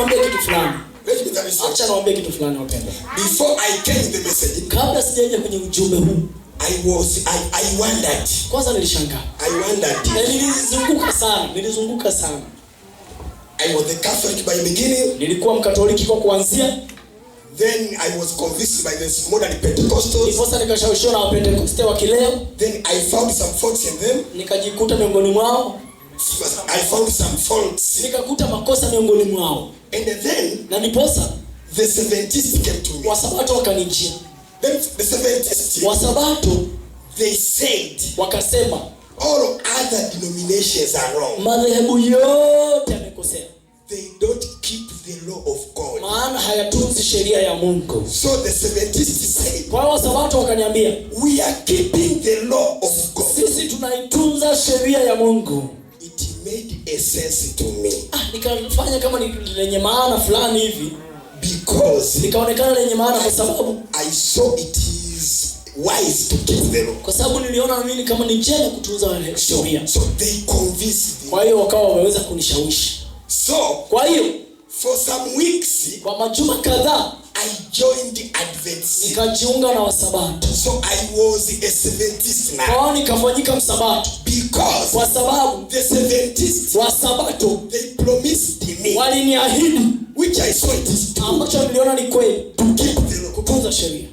niwaambie kitu fulani. Acha niwaambie kitu fulani wapendwa. Before I came in the message, kabla sijaje kwenye ujumbe huu, I wondered. Kwanza nilishangaa. I wondered. Nilizunguka sana. I was a Catholic by beginning. Nilikuwa Mkatoliki kwa kuanzia. Then I was convinced by the modern Pentecostals. Sasa nikashawishiwa na Wapentekoste wa kileo. Then I found some faults in them. Nikajikuta miongoni mwao. I found some faults. Nikakuta makosa miongoni mwao. And then na niposa the Adventists came to me. Wasabato wakanijia. Then the Adventists, Wasabato, they said, wakasema, all other denominations are wrong. Madhehebu yote yamekosea. They don't keep the law of God. Maana hayatunzi sheria ya Mungu. So the Adventists said, kwa Wasabato wakaniambia, we are keeping the law of God. Sisi tunaitunza sheria ya Mungu. It made a sense to me. Nikafanya kama ni lenye maana fulani hivi. Because nikaonekana lenye maana kwa sababu I saw it is wise to keep the law. Kwa sababu niliona mimi kama ni njema kutunza sheria. So they convinced me. Kwa hiyo wakawa wameweza kunishawishi. So kwa hiyo for some weeks, kwa majuma kadhaa, I joined the Adventists. Nikajiunga na Wasabato. So I was a Adventist now. Kwa nikafanyika Msabato. Because kwa sababu the Adventists, Wasabato, they promised me, waliniahidi, which I saw it is true, ambacho niliona ni kweli, to keep the law, kutunza sheria.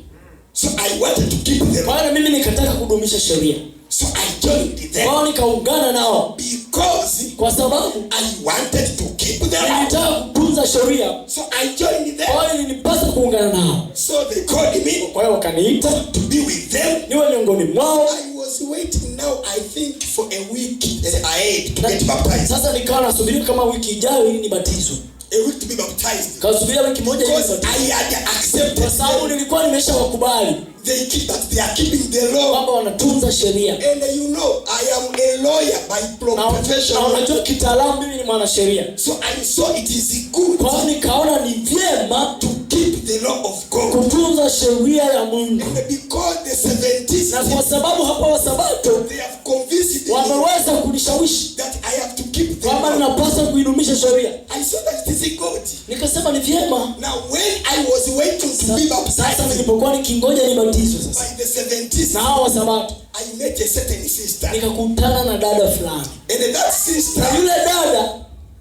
So I wanted to keep the law. Kwa hiyo mimi nikataka kudumisha sheria. So I joined them. Kwa nikaungana nao. Because kwa sababu I wanted to keep the law. Nilitaka kutunza sheria. So I joined them. Kwa hiyo nilipaswa kuungana nao. So they called me. Kwa hiyo wakaniita to be with them. Niwe miongoni mwao. I was waiting now, I think, for a week ahead to get baptized. Sasa nikawa nasubiri kama wiki ijayo ili nibatizwe. A week to be baptized. Kasubiria wiki moja ili nibatizwe. I had accepted. Kwa sababu nilikuwa nimeshawakubali. They are keeping the law. Kwamba wanatunza sheria. And you know, I am a lawyer by profession. Na unajua kitaalamu mimi ni mwanasheria. So I saw it is good. Kwa hiyo nikaona ni vyema to keep the law of God. Kutunza sheria ya Mungu. And because the Adventists, na kwa sababu hapa Wasabato, they have convinced me, wameweza kunishawishi that I have to keep the kwamba ninapaswa kuidumisha sheria. I saw that it is good. Nikasema ni vyema. Now when I was waiting to be baptized, sasa nilipokuwa nikingoja nibatizwe sasa by the Adventists, na hao Wasabato, I met a certain sister. Nikakutana na dada fulani. And that sister, na yule dada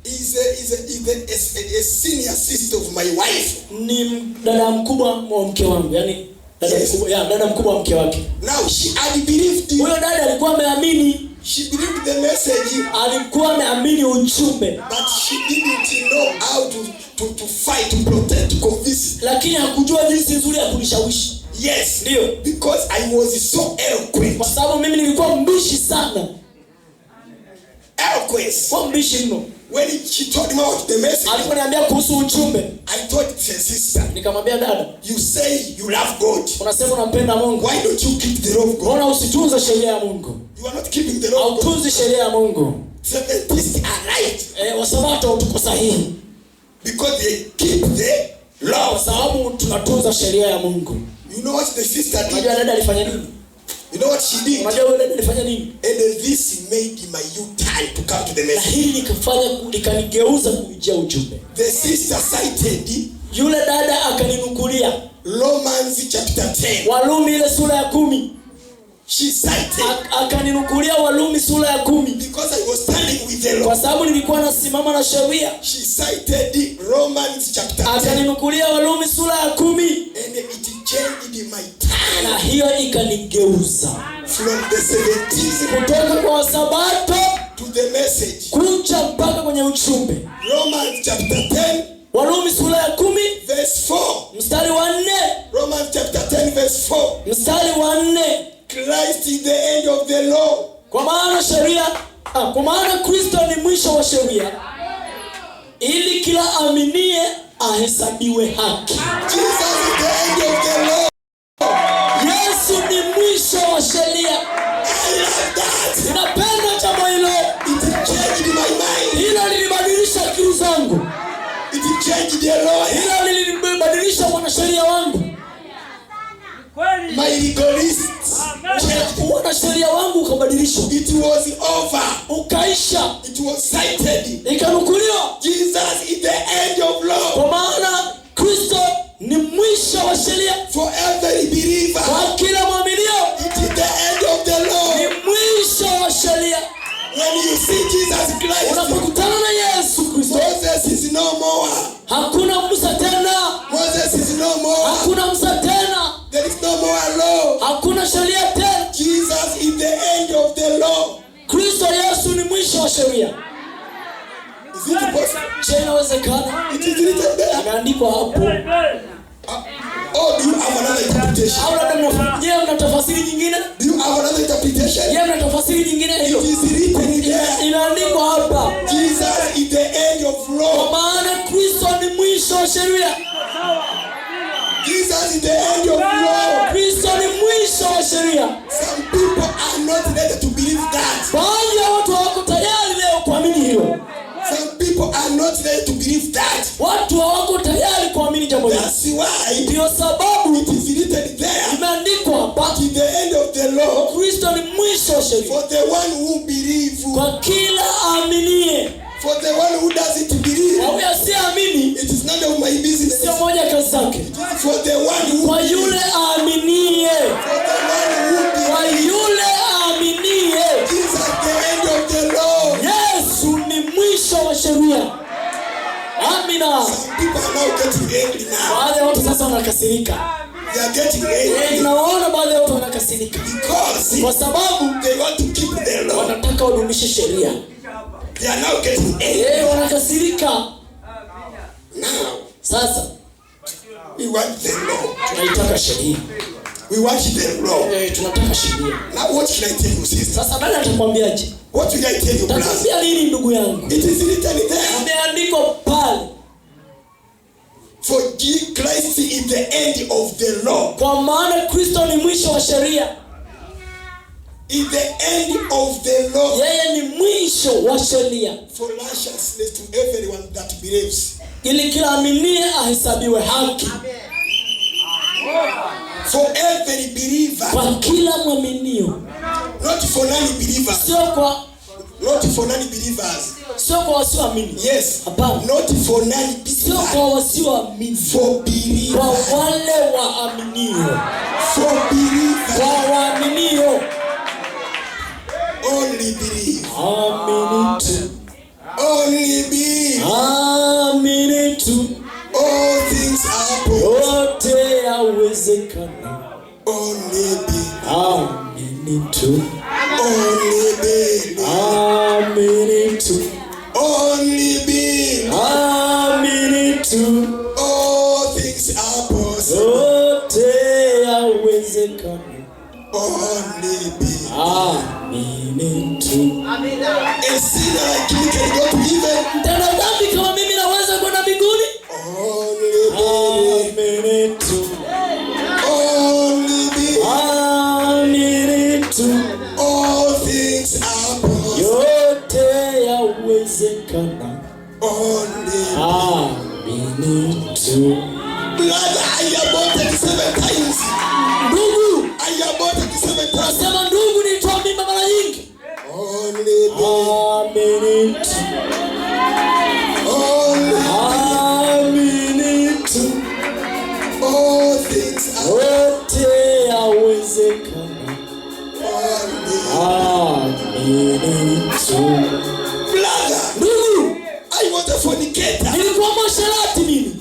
is a senior sister of my wife. Ni dada mkubwa wa mke wangu, yani dada mkubwa, dada mkubwa wa mke wake. Now she had believed. Huyo dada alikuwa ameamini. She believed the message. Alikuwa ameamini ujumbe. But she didn't know how to fight, to protect, to convince. Lakini hakujua jinsi nzuri ya kunishawishi. Yes, ndio. Because I was so eloquent. Kwa sababu mimi nilikuwa mbishi sana. Eloquent. Kwa mbishi mno. When she told me about the message, aliponiambia kuhusu ujumbe, I told the sister, nikamwambia dada, you say you love God. Unasema unampenda Mungu. Why don't you keep the law of God? Mbona usitunze sheria ya Mungu? You are not keeping the law of God. Hautunzi sheria ya Mungu. The Adventists are right. Wasabato tuko sahihi. Because they keep the law. Kwa sababu tunatunza sheria ya Mungu. You know what the sister did? Unajua dada alifanya nini? You know what she did? Unajua yule dada alifanya nini? And this made my U-turn to come to the message. Na hili likanigeuza kujia ujumbe. The sister cited, yule dada akaninukulia Romans chapter 10. Warumi ile sura ya 10. She cited, akaninukulia Warumi sura ya 10. Because I was standing with the law. Kwa sababu nilikuwa nasimama na sheria. She cited Romans chapter 10. Akaninukulia Warumi sura ya 10. And it changed my time. Na hiyo ikanigeuza from the 70s, kutoka kwa Wasabato to the message, kuja mpaka kwenye ujumbe. Romans chapter 10, Warumi sura ya 10 verse 4. Mstari wa 4. Romans chapter 10 verse 4. Mstari wa 4. Christ is the end of the law. Kwa maana Kristo ni mwisho wa sheria, ili kila aminie ahesabiwe haki. Jesus is the end of the law. Yesu ni mwisho wa sheria. I love that. Ninapenda jambo hilo. It changed my mind. Hilo lilibadilisha akili zangu. It changed the law. Hilo lilibadilisha mwanasheria wangu. My legalists. Uona sheria wangu ukabadilishwa. It was over. Ukaisha. It was cited. Ikanukuliwa. Jesus is the end of law. Kwa maana Kristo ni mwisho wa sheria. For every believer. Kwa kila mwaminio. It is the end of the law. Ni mwisho wa sheria. When you see Jesus Christ. Unapokutana na Yesu Kristo. Moses is no more. Hakuna Musa tena. Moses is no more. Hakuna Musa tena. There is no more law. Hakuna sheria tena. Jesus is the end of the law. Kristo Yesu ni mwisho wa sheria. Is it possible? Je, inawezekana? It is written there. Imeandikwa hapo. Oh, do you have another interpretation? Au labda mna tafasiri nyingine? Do you have another interpretation? Mna tafasiri nyingine hiyo? It is written there. Imeandikwa hapa. Jesus is the end of Kwa law. maana Kristo ni mwisho wa sheria. Jesus is the end of law. Kristo ni mwisho wa sheria. Some people are not ready to believe that. Baadhi ya watu hawako tayari leo kuamini hilo. Some people are not ready to believe that. Watu hawako tayari kuamini jambo hilo. That's why Ndio sababu it is written there. imeandikwa hapa. It is the end of the law. Kristo ni mwisho wa sheria. For the one who believes. Kwa kila aaminie. For the one who doesn't believe. Au asiamini, It is none of my business. sio moja kazi zake. For the one who Kwa yule aaminie. For the one who Kwa believes. yule aaminie. Jesus is the end of the law. Yesu ni mwisho wa sheria. Amina. Some people are now getting angry now. Baadhi ya watu sasa wanakasirika. They are getting angry. Naona baadhi ya watu wanakasirika. Because Kwa sababu they want to keep the law. wanataka wadumishe sheria. They are now getting angry. Wanakasirika. Now, Sasa we want the law. tunaitaka sheria. We want the law. Tunataka sheria. Now what should I tell you, sister? Sasa nani atakwambiaje? What will I tell you, brother? Takwambia nini ndugu yangu? It is written there. Imeandikwa pale. For Christ is the end of the law. Kwa maana Kristo ni mwisho wa sheria. Is the end of the law. Yeye ni mwisho wa sheria. For righteousness to everyone that believes. Ili kila aminie ahesabiwe haki. For every believer. Kwa kila mwaminio. Not for non-believers. Not for non-believers. Sio kwa wasioamini. Yes. Hapana. Not for Sio non-believers. kwa wasioamini. For believers. Kwa wale waaminio. For believers. Kwa waaminio. Only believe. Amini tu. Only believe. Amini tu. All things are possible. Yote yawezekana. Only believe. Amini tu. Only believe. Amini tu. Only believe. Amini tu. All things are possible. Yote yawezekana. Only believe. Amini tu. A sinner like me can go to heaven. Mtenda dhambi kama mimi naweza kwenda mbinguni? Only believe. Amini tu. Only believe. Amini tu. All things are possible. Yote yawezekana. Only Amini tu. brother, I aborted 7 times. Ndugu, I aborted 7 times. nasema ndugu nitoa mimba mara nyingi. Only believe. Amini tu. Only Amini tu. all things are Yote yawezekana. only. Amini tu. Brother, Ndugu, I was a fornicator. nilikuwa mwasherati mimi.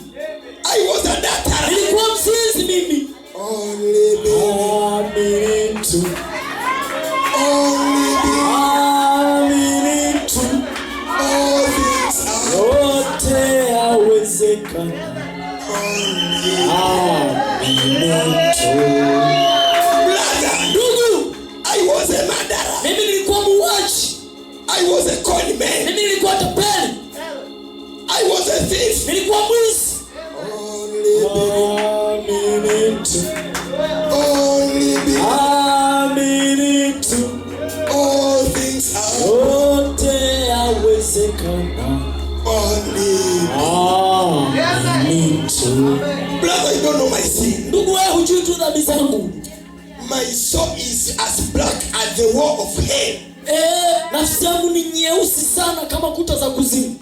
I was a debtor. Nilikuwa mzinzi mimi. Only believe. Amini tu. Only believe. Amini tu. All things are Yote yawezekana. only. Amini tu. Brother, Ndugu, I was a murderer. mimi nilikuwa muuaji. I was a con man. Mimi nilikuwa tapeli. I was a thief. Nilikuwa mwizi. Only believe. Amini tu. Only believe. Amini tu. All things are Yote yawezekana. only. Amini tu. Brother, you don't know my sin. Ndugu, wewe hujui tu dhambi zangu. My soul is as black as the wall of hell. Nafsi yangu ni nyeusi sana kama kuta za kuzimu.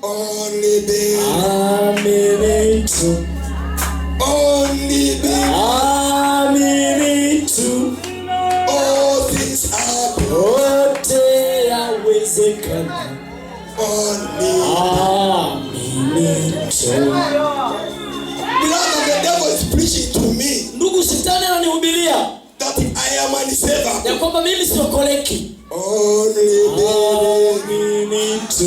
Only be. Amen to. Only be. Amen to. All things happen. Yote yawezekana. Only. Amen to. Beloved, the devil is preaching to me. Ndugu, shetani ananihubiria that I am unsavable. ya kwamba mimi siokoleki. Only be. Amen to.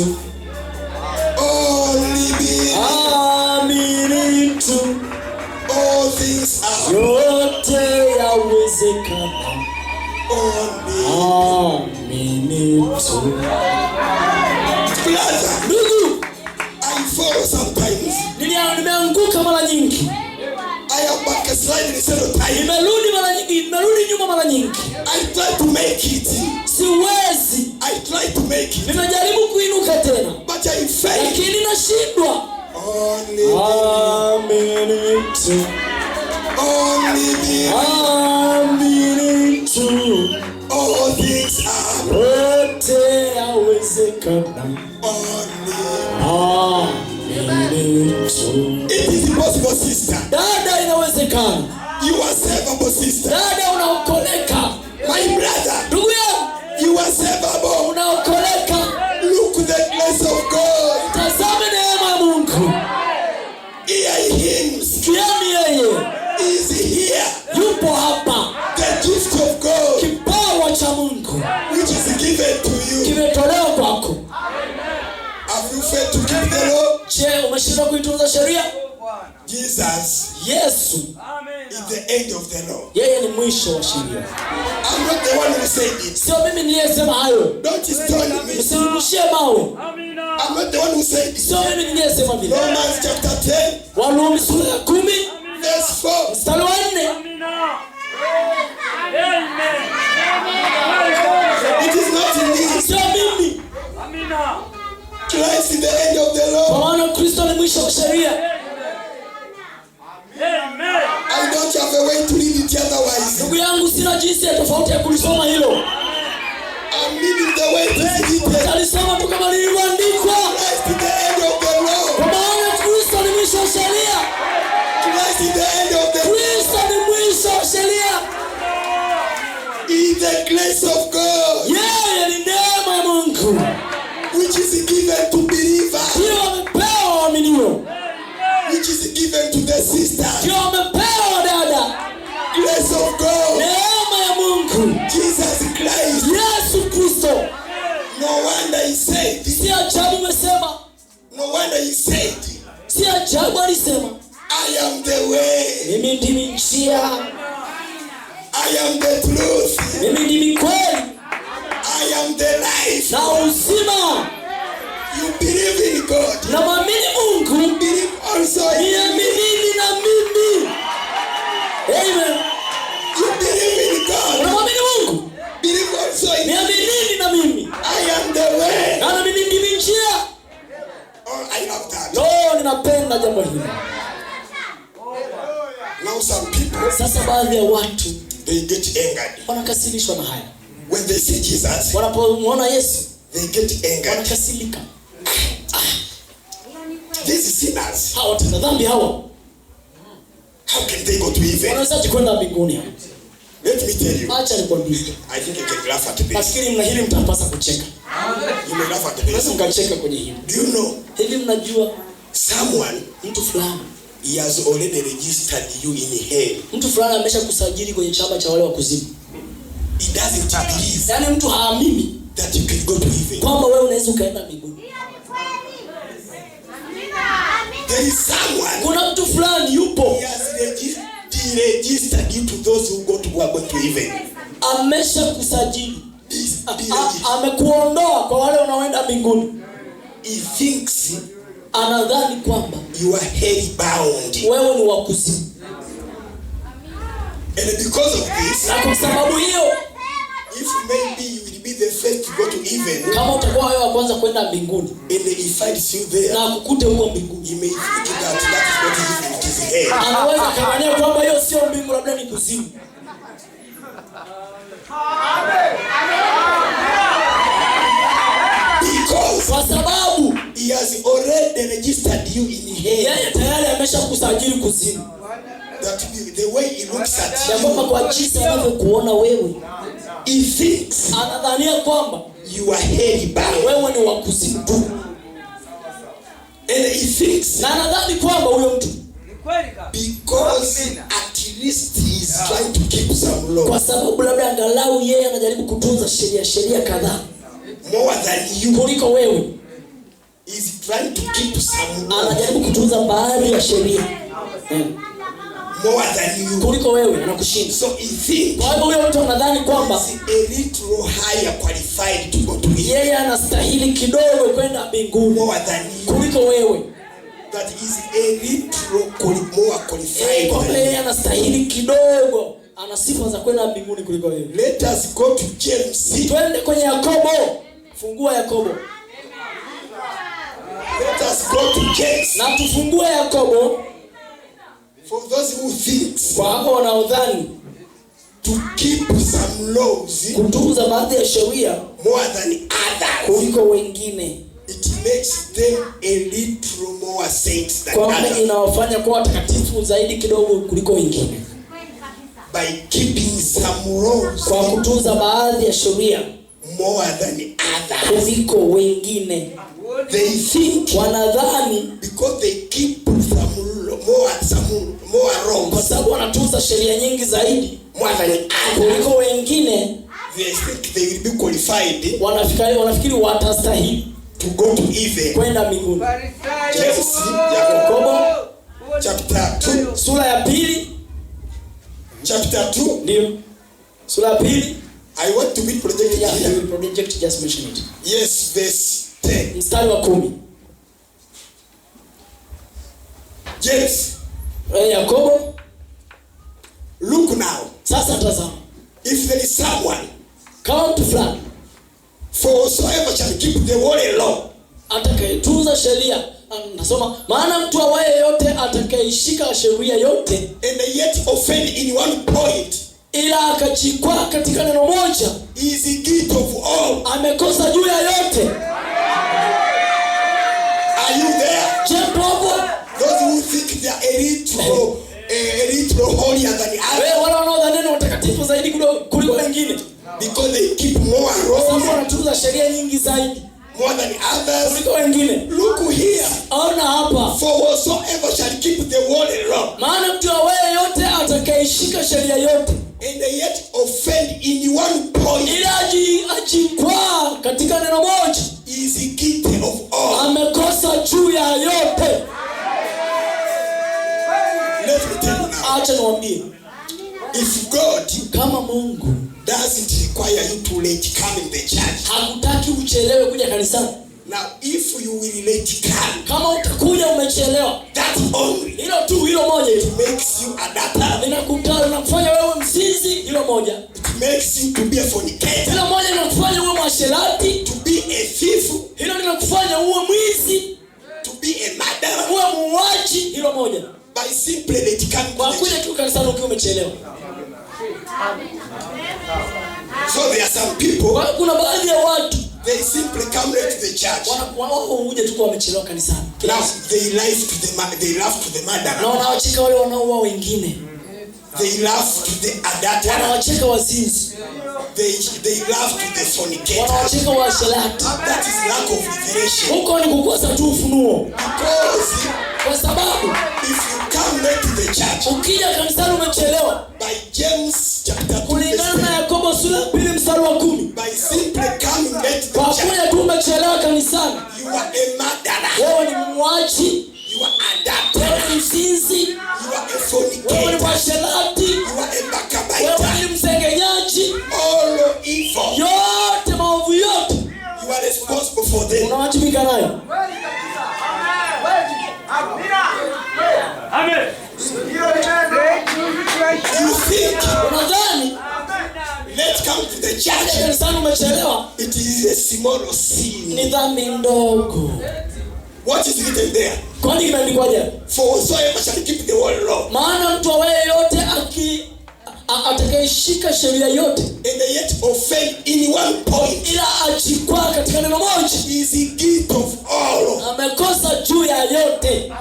Only be. Amen to. All things are. Yote yawezekana. Only. Amen to. Brother, Ndugu, I fall sometimes. nimeanguka mara nyingi. I am backsliding several times. Nimerudi mara nyingi, nimerudi nyuma mara nyingi. I try to make it. Siwezi. I try to make it. Nimejaribu kuinuka tena, But I fail. lakini nashindwa. Only be. Amen to. Only be. Amen to. All things are. Yote yawezekana. Only. Amen to. It is impossible, sister. Dada, inawezekana. You are savable, sister. Dada, unaokoleka. My brother, Ndugu yangu, you are savable. unaokoleka. Look the grace of God. Tazame neema ya Mungu. Hear him. Sikieni yeye. Is here. Yupo hapa. The gift of God, Kipawa cha Mungu which is given to you. kimetolewa kwako. Have you failed to keep the law? Je, umeshindwa kuitunza sheria? Jesus Yesu is the end of the law. yeye ni mwisho wa sheria. I'm not the one who said it. Sio mimi niliyesema hayo. Don't stone me. Msinirushie mawe. I'm not the one who said it. Sio mimi niliyesema vile. Romans chapter 10, Warumi sura ya 10 verse 4. mstari wa 4. It is not in me. Sio mimi. Christ is the end of the law. Kwa maana Kristo ni mwisho wa sheria. I don't have a way to read it otherwise. Ndugu yangu, sina jinsi ya tofauti ya kulisoma hilo. I'm reading the way it is written. Talisoma tu kama lilivyoandikwa. Christ is the end of the law. Kwa maana Kristo ni mwisho wa sheria. Christ is the end of the law. Kristo ni mwisho wa sheria. He is the grace of God, Yeye ni neema ya Mungu. which is given to believers, Ndio amepewa waaminio. which is given to the sister. Ndio amepewa dada. Grace of God, Neema ya Mungu. Jesus Christ. Yesu Kristo. No wonder he said, Si ajabu umesema. no wonder he said, Si ajabu alisema. I am the way, Mimi ndimi njia. I am the truth, Mimi ndimi kweli. I am the life. Na uzima. You believe in God, Na mwamini Mungu. believe also in me. Niaminini na mimi. Amen. You believe in God, Unamwamini Mungu? believe also in me. Niaminini na mimi. I am the way. Na mimi ndimi njia. Oh, I love that. No, ninapenda jambo hili. Now some people, Sasa baadhi ya watu they get angered. wanakasirishwa na haya. When they see Jesus, Wanapomwona Yesu they get angered. wanakasirika. These sinners, Hawa watenda dhambi hawa how can they go to heaven? wanawezaje kwenda mbinguni? Let me tell you, Acha nikwambie. I think you can laugh at this. Nafikiri mna hili mtapasa kucheka. You may laugh at Lazima this. mkacheka kwenye hili. Do you know, Hivi mnajua someone, mtu fulani, he has already registered you in hell. mtu fulani ameshakusajili kwenye chama cha wale wa kuzimu. He doesn't believe Yaani mtu haamini that you can go to heaven. kwamba wewe unaweza ukaenda mbinguni. There is someone, Kuna mtu fulani yupo he has registered you to those who are going to heaven. ameshakusajili. He Amekuondoa kwa wale wanaoenda mbinguni. thinks Anadhani kwamba you are hell bound. wewe ni wa kuzimu. And because of this, Na kwa sababu hiyo, if maybe you will be the first to go to heaven, kama utakuwa wewe wa kwanza kwenda mbinguni and he finds you there, na akukute huko mbinguni, he may think that that is not heaven, it is hell. anaweza kadhania kwamba hiyo sio mbingu, labda ni kuzimu. Because kwa sababu he has already registered you in hell. yeye tayari ameshakusajili kuzimu. That the way he looks at Ya kwamba kwa jinsi anavyokuona wewe, he thinks anadhania kwamba you are hell bound. wewe ni wa kuzimu tu. And he thinks Na anadhani kwamba huyo mtu because at least he is trying to keep some law kwa sababu labda angalau yeye anajaribu kutunza sheria kadhaa more than you, kuliko wewe, he is trying to keep some law anajaribu kutunza baadhi ya sheria more than you, kuliko wewe, anakushinda. so he thinks Kwa hivyo huyo mtu anadhani kwamba he is a little higher qualified to go to heaven yeye anastahili kidogo kwenda mbinguni more than you, kuliko wewe, that is a little more qualified kwamba than yeye you. anastahili kidogo, ana sifa za kwenda mbinguni kuliko wewe. Let us go to James. Twende kwenye Yakobo, fungua Yakobo. Let us go to James. Na tufungue Yakobo For those who thinks kwa hao wanaodhani to keep some laws kutunza baadhi ya sheria more than others, kuliko wengine, it makes them a little more saints than kwamba others inawafanya kuwa watakatifu zaidi kidogo kuliko wengine, by keeping some laws kwa kutunza baadhi ya sheria more than others. kuliko wengine. They think Wanadhani because they keep some more kwa laws sababu wanatunza sheria nyingi zaidi more than others, kuliko wengine, they think they will be qualified wanafikiri watastahili to go to heaven. kwenda mbinguni. James Yakobo chapter 2, sura ya pili, chapter 2. ndio sura ya pili. I want to be projected Yeah, here. you project just mention it. Yes, verse 10. Mstari wa 10. James, Yakobo, look now. sasa tazama, If there is someone, kama mtu fulani for whosoever shall keep the whole law, atakayetunza sheria, nasoma, maana mtu awaye yote atakayeishika sheria yote and yet offend in one point, ila akajikwaa katika neno moja, he is guilty of all. amekosa juu ya yote. Are you there? Je, popo Those who think they are a little holier than the wewe, others wale wanaodhani ni watakatifu zaidi kuliko wengine, because they keep more sababu laws wanatunza sheria nyingi zaidi more than others. kuliko wengine. Look here. Ona hapa, For whosoever shall keep the whole law maana mtu awaye yote atakayeishika sheria yote and yet offend in one point, ila ajikwaa katika neno moja, he is guilty of all. amekosa juu ya yote. Let me tell you now. Acha niwaambie, If God kama Mungu doesn't require you to late come in the church, hakutaki uchelewe kuja kanisani. now if you will late come, Kama utakuja umechelewa, that only hilo tu, hilo moja hilo makes you a data. linakufanya wewe mzinzi, hilo moja. It makes you to be a fornicator, Hilo moja linakufanya uwe mwasherati, to be a thief, hilo linakufanya uwe mwizi, to be a murderer, uwe muuaji, hilo moja. by simply late coming Kwa to the kuja church. tu kanisani ukiwa umechelewa. So there are some people, Kwa hiyo kuna baadhi ya watu they simply come late to the church. wao huja tu kwa wamechelewa kanisani. Now they laugh to the Na murderer. wanawacheka wale wanaoua wengine. They laugh to the adulterer. Wanawacheka wazinzi. They laugh to the fornicator. Wanawacheka waasherati. That is lack of revelation. Huko ni kukosa tu ufunuo. Because Kwa sababu if you come late to the church, ukija kanisani umechelewa, by James chapter 2, kulingana na verse 10, Yakobo sura ya 2 mstari wa 10, by simply coming late to kwa the church, kuja tu umechelewa kanisani, you are a murderer, wewe ni muuaji, you are a wewe adulterer, ni mzinzi, you are a wewe ni fornicator, mwasherati, you are a wewe backbiter, ni msengenyaji, all evil. yote maovu yote You are responsible for them. unawajibika nayo. You think Unadhani let's come to the kuja church, kanisani umechelewa it is a small sin. ni dhambi ndogo. What is written there? Kwani kimeandikwaje? For whosoever shall keep the whole law Maana mtu awaye yote atakayeshika sheria yote and yet offend in one point, ila ajikwaa katika neno moja, is guilty of all. amekosa juu ya yote.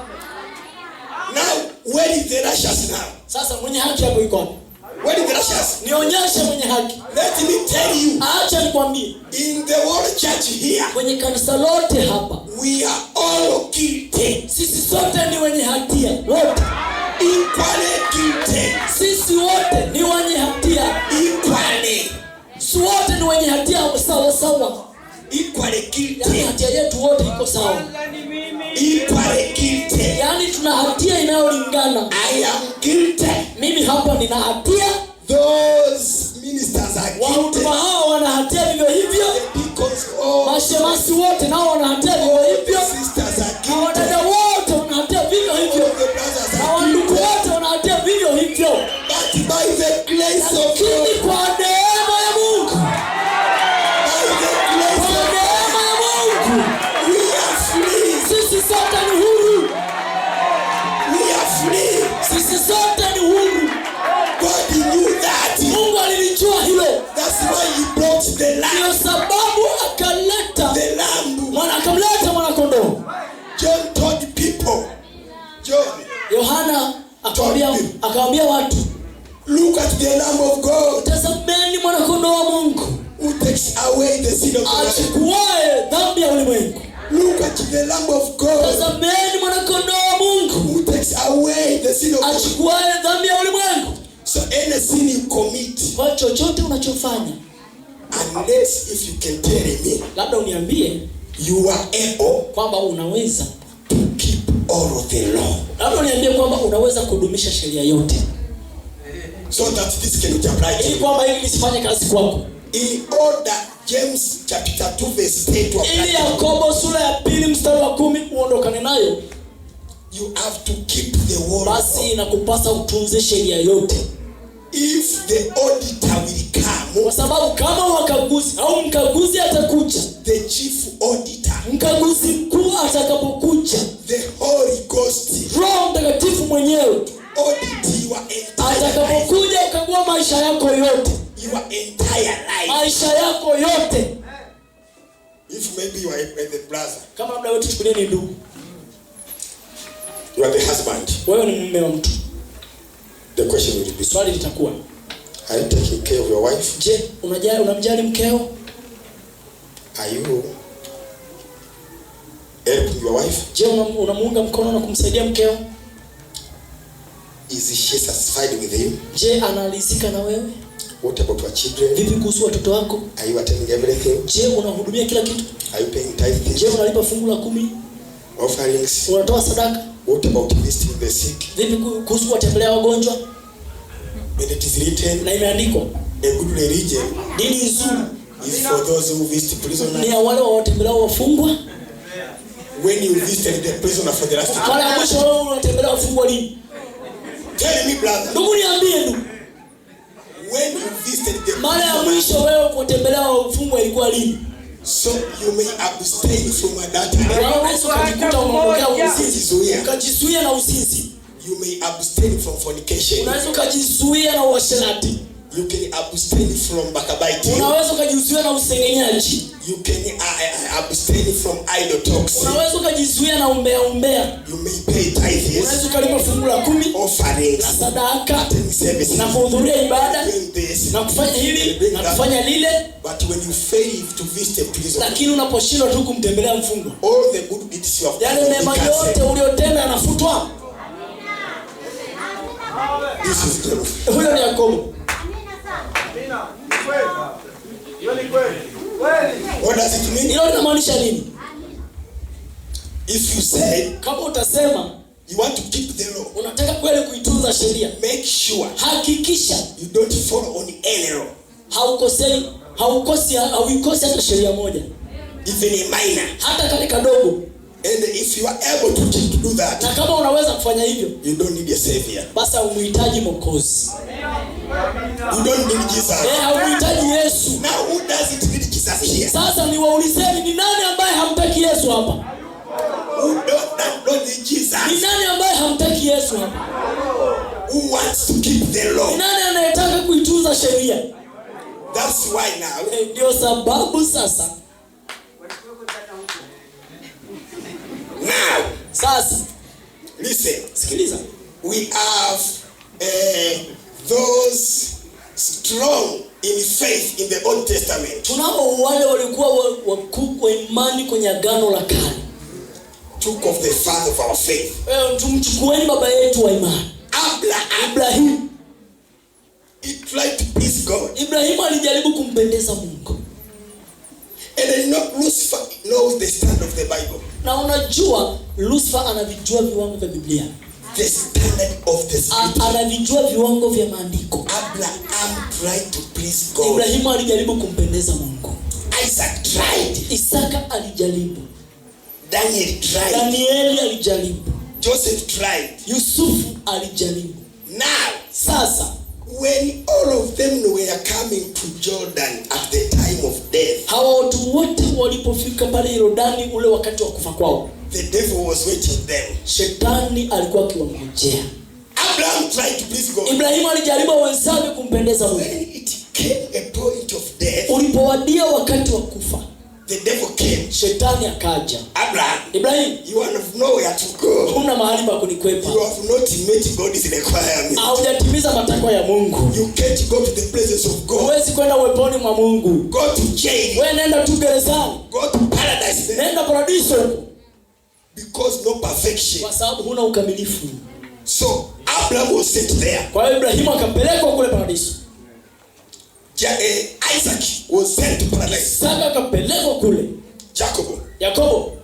Now, where is the righteous now? Sasa mwenye haki hapo iko wapi? Where is the righteous? Nionyeshe mwenye haki. Let me tell you. Acha nikwambie. In the whole church here, kwenye kanisa lote hapa, we are all guilty. Sisi sote ni wenye hatia, wote. Equally guilty. Sisi wote ni wenye hatia. Equally. Sisi wote ni wenye hatia sawa sawa. Equally guilty. Yani hatia yetu wote iko sawa. Equally guilty. Yani tuna hatia inayolingana. I am guilty. Mimi hapa nina hatia. Those ministers are guilty. Wahuduma hao wana hatia vivyo hivyo. Mashemasi wote nao wana hatia vivyo hivyo. Sisters are guilty. Na wadada wote wana hatia vivyo hivyo. Na wandugu wote wana hatia vivyo hivyo. But by the grace of God, kwa neema ya Mungu, kwa neema ya Mungu, we are free. Sisi sote ni huru. We are free. Sisi sote ni huru. God knew that. Mungu alilijua hilo. That's why he brought the lamb. Ndio sababu akaleta The lamb. akamleta mwana kondoo. John told people. Yohana akamwambia watu, look at the lamb of God. Tazameni mwana kondoo wa Mungu. Who takes away the sin of the world. Achukuaye dhambi ya ulimwengu. Look at the lamb of God. Tazameni mwana kondoo wa Mungu. Who takes away the sin of the world. Achukuaye dhambi ya ulimwengu. So any sin you commit, kwa chochote unachofanya, unless if you can tell me, labda uniambie you are able kwamba unaweza to keep all of the law. Labda uniambie kwamba unaweza kudumisha sheria yote. So that this can apply to ili kwamba hili lisifanye kazi kwako. In order, James chapter 2 verse 10 to apply. Ili Yakobo sura ya 2 mstari wa 10 uondokane nayo. You have to keep the word. Basi inakupasa utunze sheria yote. If the auditor will come, kwa sababu kama wakaguzi au mkaguzi atakuja, the chief auditor, mkaguzi mkuu atakapokuja, the Holy Ghost, Roho Mtakatifu mwenyewe audit your entire atakapokuja kukagua maisha yako yote, your entire life, maisha yako yote. If maybe you are the brother, kama labda wewe tuchukulie ni ndugu, you are the husband, wewe ni mume wa mtu, the question will be, swali litakuwa, are you taking care of your wife? Je, unamjali mkeo? Are you helping your wife? Je, unamuunga mkono na kumsaidia mkeo? Is she satisfied with you? Je, analizika na wewe? What about your children? Vipi kuhusu watoto wako? Are you attending everything? Je, unahudumia kila kitu? Are you paying tithes? Je, unalipa fungu la 10? Offerings? Unatoa sadaka? What about visiting the sick? Vipi kuhusu kuwatembelea wagonjwa? When it is written, na imeandikwa, a good religion, dini nzuri is for those who visit prisoners. ni wale wawatembelea wafungwa. When you visited the prisoner for the last time, mara ya mwisho wewe unatembelea wafungwa lini? tell me, brother. Ndugu, niambie ndugu. When you visited the mara ya mwisho wewe kutembelea wafungwa ilikuwa lini? So you may abstain from adultery. Unaweza kujikuta unaondokea uzinzi, ukajizuia na uzinzi. You may abstain from fornication. Unaweza kujizuia na uasherati. You can abstain from backbiting. Unaweza kujizuia na usengenyaji. You can abstain from idle talks. Unaweza kujizuia na umbea. You may pay tithes. Unaweza kulipa fungu la 10, offerings, na sadaka, services, na kuhudhuria ibada, this, na kufanya hili na kufanya lile. But when you fail to visit a prison, lakini unaposhindwa tu kumtembelea mfungwa, all the good deeds you have yale mema yote uliyotenda yanafutwa. This is the huyo ni Yakobo. What does it mean? Hilo linamaanisha nini? If you say, kama utasema you want to keep the law, unataka kweli kuitunza sheria, make sure hakikisha you don't follow on any law. Haukosi hata sheria moja, even a minor, hata kale kadogo. And if you are able to do that, na kama unaweza kufanya hivyo, you don't need a savior. Basi humhitaji Mwokozi. You don't need Jesus. Humhitaji Yesu. Now who doesn't need Jesus here? Sasa niwaulizeni, ni nani ambaye hamtaki Yesu hapa? Who don't need Jesus? Ni nani ambaye hamtaki Yesu hapa? who wants to keep the law. Ni nani anayetaka kuitunza sheria? That's why now. Ndio sababu sasa. Now. Sasa. Listen. Sikiliza. We have those strong in faith in the Old Testament. Tunao wale walikuwa wakubwa imani kwenye agano la kale. Took of the father of our faith. Tumchukueni baba yetu wa imani. Ibrahim. He tried to please God. Ibrahim alijaribu kumpendeza Mungu. And I know Lucifer knows the standard of the Bible. Na unajua Lucifer anavijua viwango vya Biblia. The standard of the scripture. Anavijua viwango vya maandiko. Abraham tried to please God. Ibrahim alijaribu kumpendeza Mungu. Isaac tried. Isaka alijaribu. Daniel tried. Danieli alijaribu. Joseph tried. Yusufu alijaribu. Now, sasa, when all of them were coming to Jordan at the time of death, hawa watu wote walipofika pale Yordani ule wakati wa kufa kwao, the devil was waiting them. Shetani alikuwa akiwangojea. Abraham tried to please God. Ibrahim alijaribu wenzake kumpendeza Mungu. When it came a point of death, ulipowadia wakati wa kufa, the devil came. Shetani akaja. Abraham, Ibrahim, you have nowhere to go. huna mahali pa kunikwepa. You have not met God's requirement. Haujatimiza matakwa ya Mungu. You can't go to the presence of God. Huwezi kwenda uweponi mwa Mungu. Go to jail. Wewe nenda tu gerezani. Go to paradise. Nenda paradiso. Because no perfection. Kwa sababu huna ukamilifu. So Abraham was sent there. Kwa hiyo Ibrahim akapelekwa kule paradiso. Isaac was sent to paradise. Isaka akapelekwa kule. Jacob. Yakobo